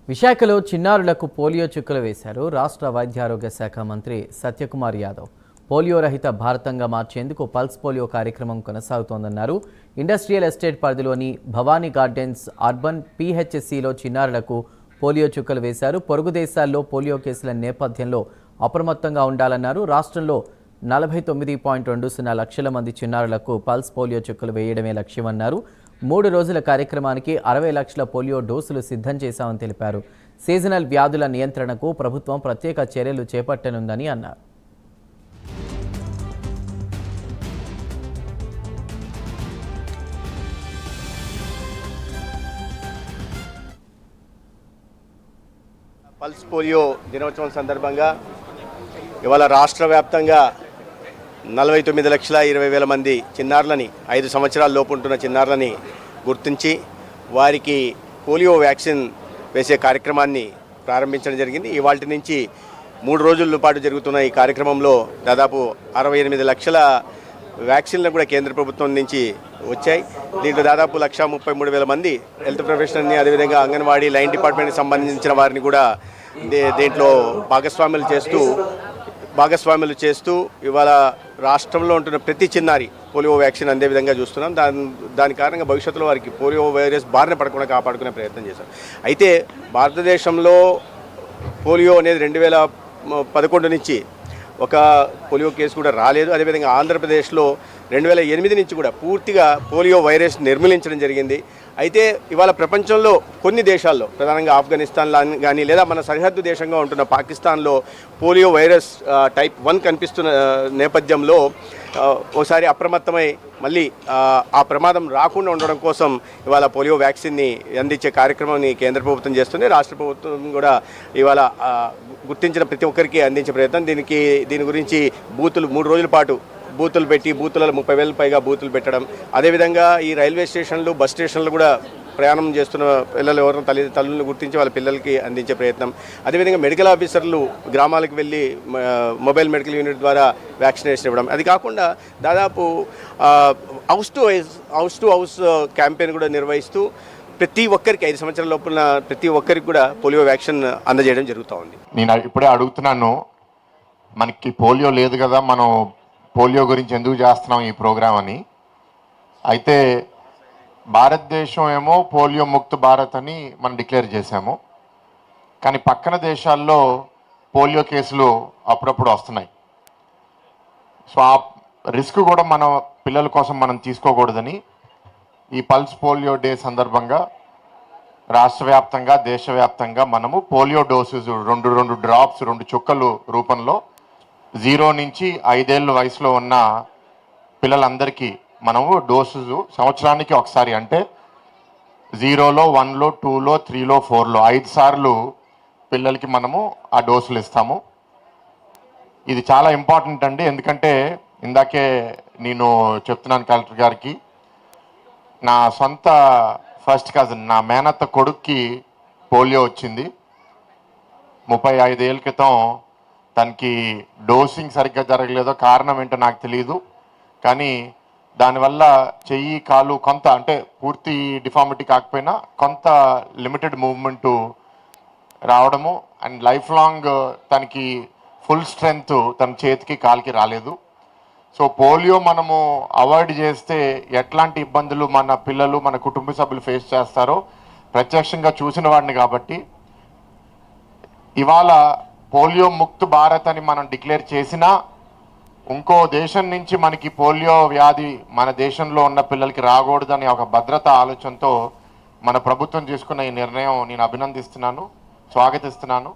విశాఖలో చిన్నారులకు పోలియో చుక్కలు వేశారు రాష్ట్ర వైద్యారోగ్య శాఖ మంత్రి సత్యకుమార్ యాదవ్. పోలియో రహిత భారతంగా మార్చేందుకు పల్స్ పోలియో కార్యక్రమం కొనసాగుతోందన్నారు. ఇండస్ట్రియల్ ఎస్టేట్ పరిధిలోని భవానీ గార్డెన్స్ అర్బన్ PHCలో చిన్నారులకు పోలియో చుక్కలు వేశారు. పొరుగు దేశాల్లో పోలియో కేసుల నేపథ్యంలో అప్రమత్తంగా ఉండాలన్నారు. రాష్ట్రంలో 49.20 లక్షల మంది చిన్నారులకు పల్స్ పోలియో చుక్కలు వేయడమే లక్ష్యమన్నారు. 3 రోజుల కార్యక్రమానికి 60 లక్షల పోలియో డోసులు సిద్ధం చేశామని తెలిపారు. సీజనల్ వ్యాధుల నియంత్రణకు ప్రభుత్వం ప్రత్యేక చర్యలు చేపట్టనుందని అన్నారు. పల్స్ పోలియో దినోత్సవం సందర్భంగా ఇవాళ రాష్ట్ర వ్యాప్తంగా 49,20,000 మంది చిన్నారులని 5 సంవత్సరాల లోపు ఉంటున్న చిన్నారులని గుర్తించి వారికి పోలియో వ్యాక్సిన్ వేసే కార్యక్రమాన్ని ప్రారంభించడం జరిగింది. ఇవాల్టి నుంచి 3 రోజుల పాటు జరుగుతున్న ఈ కార్యక్రమంలో దాదాపు 68 లక్షల వ్యాక్సిన్లు కూడా కేంద్ర ప్రభుత్వం నుంచి వచ్చాయి. దీంట్లో దాదాపు 1,33,000 మంది హెల్త్ ప్రొఫెషనల్ని, అదేవిధంగా అంగన్వాడీ, లైన్ డిపార్ట్మెంట్కి సంబంధించిన వారిని కూడా దీంట్లో భాగస్వాములు చేస్తూ ఇవాళ రాష్ట్రంలో ఉంటున్న ప్రతి చిన్నారి పోలియో వ్యాక్సిన్ అందే విధంగా చూస్తున్నాం. దాని కారణంగా భవిష్యత్తులో వారికి పోలియో వైరస్ బారిన పడకుండా కాపాడుకునే ప్రయత్నం చేశాం. అయితే భారతదేశంలో పోలియో అనేది 2011 నుంచి ఒక పోలియో కేసు కూడా రాలేదు. అదేవిధంగా ఆంధ్రప్రదేశ్లో 2008 నుంచి కూడా పూర్తిగా పోలియో వైరస్ నిర్మూలించడం జరిగింది. అయితే ఇవాళ ప్రపంచంలో కొన్ని దేశాల్లో, ప్రధానంగా ఆఫ్ఘనిస్తాన్లో కానీ లేదా మన సరిహద్దు దేశంగా ఉంటున్న పాకిస్తాన్లో పోలియో వైరస్ టైప్ 1 కనిపిస్తున్న నేపథ్యంలో ఒకసారి అప్రమత్తమై మళ్ళీ ఆ ప్రమాదం రాకుండా ఉండడం కోసం ఇవాళ పోలియో వ్యాక్సిన్ని అందించే కార్యక్రమాన్ని కేంద్ర ప్రభుత్వం చేస్తుంది. రాష్ట్ర ప్రభుత్వం కూడా ఇవాళ గుర్తించిన ప్రతి ఒక్కరికి అందించే ప్రయత్నం. దీని గురించి బూతులు 3 రోజుల పాటు బూతులు పెట్టి బూతులలో 30,000 పైగా బూతులు పెట్టడం, అదేవిధంగా ఈ రైల్వే స్టేషన్లు, బస్ స్టేషన్లు కూడా ప్రయాణం చేస్తున్న పిల్లలు ఎవరైనా తల్లులను గుర్తించి వాళ్ళ పిల్లలకి అందించే ప్రయత్నం. అదేవిధంగా మెడికల్ ఆఫీసర్లు గ్రామాలకు వెళ్ళి మొబైల్ మెడికల్ యూనిట్ ద్వారా వ్యాక్సినేషన్ ఇవ్వడం. అది కాకుండా దాదాపు హౌస్ టు హౌస్ క్యాంపెయిన్ కూడా నిర్వహిస్తూ ప్రతి ఒక్కరికి 5 సంవత్సరాల లోపల ప్రతి ఒక్కరికి కూడా పోలియో వ్యాక్సిన్ అందజేయడం జరుగుతూ ఉంది. నేను ఇప్పుడే అడుగుతున్నాను, మనకి పోలియో లేదు కదా, మనం పోలియో గురించి ఎందుకు చేస్తున్నాం ఈ ప్రోగ్రాం అని. అయితే భారతదేశం ఏమో పోలియో ముక్త భారత్ అని మనం డిక్లేర్ చేశాము. కానీ పక్కన దేశాల్లో పోలియో కేసులు అప్పుడప్పుడు వస్తున్నాయి. సో ఆ రిస్క్ కూడా మన పిల్లల కోసం మనం తీసుకోకూడదని ఈ పల్స్ పోలియో డే సందర్భంగా రాష్ట్ర వ్యాప్తంగా, దేశవ్యాప్తంగా మనము పోలియో డోసెస్ 2 డ్రాప్స్, 2 చుక్కలు రూపంలో 0 నుంచి 5 ఏళ్ళ వయసులో ఉన్న పిల్లలందరికీ మనము డోసెస్ సంవత్సరానికి ఒకసారి, అంటే 0లో, 1లో, 2లో, 3లో, 4లో 5 సార్లు పిల్లలకి మనము ఆ డోసులు ఇస్తాము. ఇది చాలా ఇంపార్టెంట్ అండి. ఎందుకంటే ఇందాకే నేను చెప్తున్నాను కలెక్టర్ గారికి, నా సొంత ఫస్ట్ కజిన్, నా మేనత్త కొడుక్కి పోలియో వచ్చింది 35 ఏళ్ళ క్రితం. తనకి డోసింగ్ సరిగ్గా జరగలేదో, కారణం ఏంటో నాకు తెలియదు. కానీ దానివల్ల చెయ్యి, కాలు కొంత, అంటే పూర్తి డిఫార్మిటీ కాకపోయినా కొంత లిమిటెడ్ మూవ్మెంటు రావడము, అండ్ లైఫ్ లాంగ్ తనకి ఫుల్ స్ట్రెంగ్త్ తన చేతికి, కాలికి రాలేదు. సో పోలియో మనము అవాయిడ్ చేస్తే ఎట్లాంటి ఇబ్బందులు మన పిల్లలు, మన కుటుంబ సభ్యులు ఫేస్ చేస్తారో ప్రత్యక్షంగా చూసిన వాడిని కాబట్టి ఇవాళ పోలియో ముక్త భారత్ అని మనం డిక్లేర్ చేసినా ఇంకో దేశం నుంచి మనకి పోలియో వ్యాధి మన దేశంలో ఉన్న పిల్లలకి రాకూడదని ఒక భద్రతా ఆలోచనతో మన ప్రభుత్వం తీసుకున్న ఈ నిర్ణయం నేను అభినందిస్తున్నాను, స్వాగతిస్తున్నాను.